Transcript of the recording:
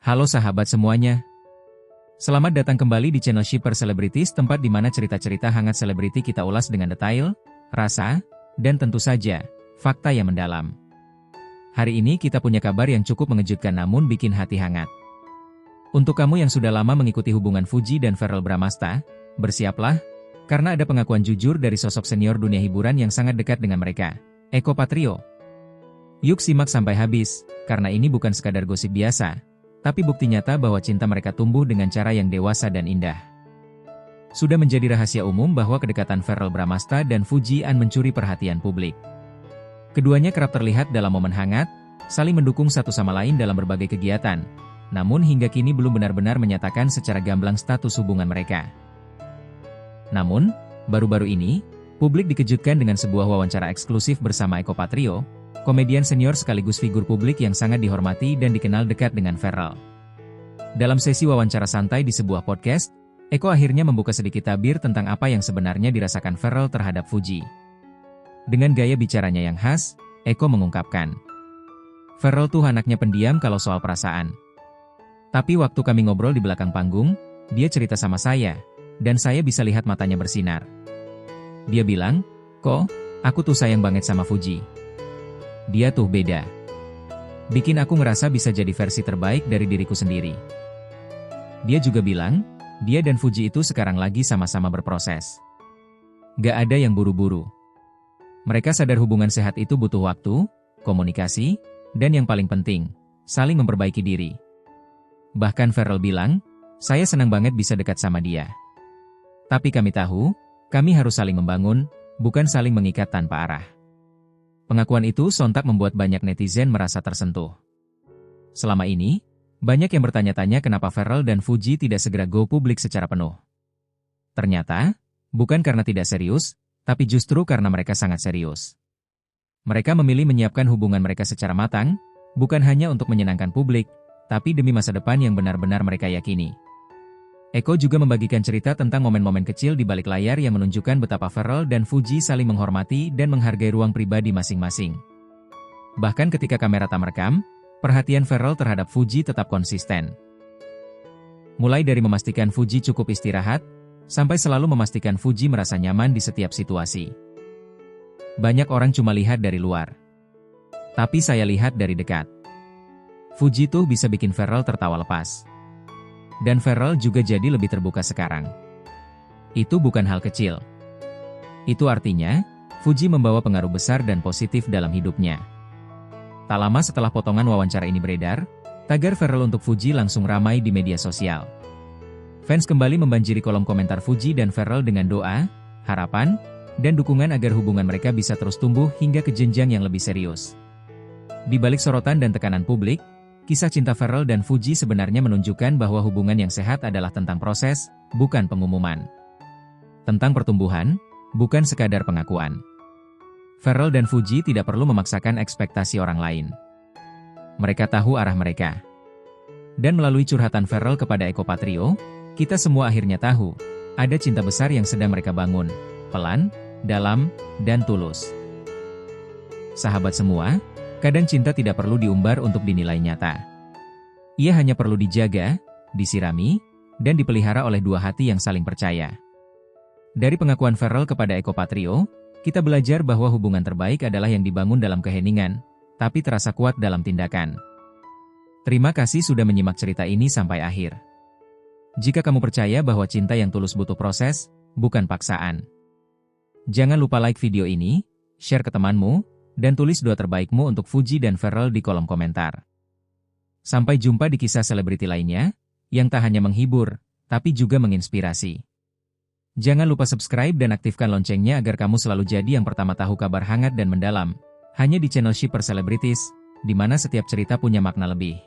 Halo sahabat semuanya. Selamat datang kembali di channel Shipper Celebrities, tempat di mana cerita-cerita hangat selebriti kita ulas dengan detail, rasa, dan tentu saja, fakta yang mendalam. Hari ini kita punya kabar yang cukup mengejutkan namun bikin hati hangat. Untuk kamu yang sudah lama mengikuti hubungan Fuji dan Verrell Bramasta, bersiaplah, karena ada pengakuan jujur dari sosok senior dunia hiburan yang sangat dekat dengan mereka, Eko Patrio. Yuk simak sampai habis, karena ini bukan sekadar gosip biasa, tapi bukti nyata bahwa cinta mereka tumbuh dengan cara yang dewasa dan indah. Sudah menjadi rahasia umum bahwa kedekatan Verrell Bramasta dan Fuji An mencuri perhatian publik. Keduanya kerap terlihat dalam momen hangat, saling mendukung satu sama lain dalam berbagai kegiatan, namun hingga kini belum benar-benar menyatakan secara gamblang status hubungan mereka. Namun, baru-baru ini, publik dikejutkan dengan sebuah wawancara eksklusif bersama Eko Patrio, komedian senior sekaligus figur publik yang sangat dihormati dan dikenal dekat dengan Verrell. Dalam sesi wawancara santai di sebuah podcast, Eko akhirnya membuka sedikit tabir tentang apa yang sebenarnya dirasakan Verrell terhadap Fuji. Dengan gaya bicaranya yang khas, Eko mengungkapkan, "Verrell tuh anaknya pendiam kalau soal perasaan. Tapi waktu kami ngobrol di belakang panggung, dia cerita sama saya, dan saya bisa lihat matanya bersinar. Dia bilang, 'Kok, aku tuh sayang banget sama Fuji. Dia tuh beda. Bikin aku ngerasa bisa jadi versi terbaik dari diriku sendiri.' Dia juga bilang, dia dan Fuji itu sekarang lagi sama-sama berproses. Gak ada yang buru-buru. Mereka sadar hubungan sehat itu butuh waktu, komunikasi, dan yang paling penting, saling memperbaiki diri. Bahkan Verrell bilang, 'Saya senang banget bisa dekat sama dia. Tapi kami tahu, kami harus saling membangun, bukan saling mengikat tanpa arah.' Pengakuan itu sontak membuat banyak netizen merasa tersentuh. Selama ini, banyak yang bertanya-tanya kenapa Verrell dan Fuji tidak segera go publik secara penuh. Ternyata, bukan karena tidak serius, tapi justru karena mereka sangat serius. Mereka memilih menyiapkan hubungan mereka secara matang, bukan hanya untuk menyenangkan publik, tapi demi masa depan yang benar-benar mereka yakini. Eko juga membagikan cerita tentang momen-momen kecil di balik layar yang menunjukkan betapa Verrell dan Fuji saling menghormati dan menghargai ruang pribadi masing-masing. Bahkan ketika kamera tak merekam, perhatian Verrell terhadap Fuji tetap konsisten. Mulai dari memastikan Fuji cukup istirahat, sampai selalu memastikan Fuji merasa nyaman di setiap situasi. Banyak orang cuma lihat dari luar. Tapi saya lihat dari dekat. Fuji tuh bisa bikin Verrell tertawa lepas. Dan Verrell juga jadi lebih terbuka sekarang. Itu bukan hal kecil. Itu artinya, Fuji membawa pengaruh besar dan positif dalam hidupnya." Tak lama setelah potongan wawancara ini beredar, tagar Verrell untuk Fuji langsung ramai di media sosial. Fans kembali membanjiri kolom komentar Fuji dan Verrell dengan doa, harapan, dan dukungan agar hubungan mereka bisa terus tumbuh hingga ke jenjang yang lebih serius. Di balik sorotan dan tekanan publik, kisah cinta Verrell dan Fuji sebenarnya menunjukkan bahwa hubungan yang sehat adalah tentang proses, bukan pengumuman. Tentang pertumbuhan, bukan sekadar pengakuan. Verrell dan Fuji tidak perlu memaksakan ekspektasi orang lain. Mereka tahu arah mereka. Dan melalui curhatan Verrell kepada Eko Patrio, kita semua akhirnya tahu, ada cinta besar yang sedang mereka bangun, pelan, dalam, dan tulus. Sahabat semua, kadang cinta tidak perlu diumbar untuk dinilai nyata. Ia hanya perlu dijaga, disirami, dan dipelihara oleh dua hati yang saling percaya. Dari pengakuan Verrell kepada Eko Patrio, kita belajar bahwa hubungan terbaik adalah yang dibangun dalam keheningan, tapi terasa kuat dalam tindakan. Terima kasih sudah menyimak cerita ini sampai akhir. Jika kamu percaya bahwa cinta yang tulus butuh proses, bukan paksaan. Jangan lupa like video ini, share ke temanmu, dan tulis doa terbaikmu untuk Fuji dan Verrell di kolom komentar. Sampai jumpa di kisah selebriti lainnya, yang tak hanya menghibur, tapi juga menginspirasi. Jangan lupa subscribe dan aktifkan loncengnya agar kamu selalu jadi yang pertama tahu kabar hangat dan mendalam, hanya di channel Shipper Celebrities, di mana setiap cerita punya makna lebih.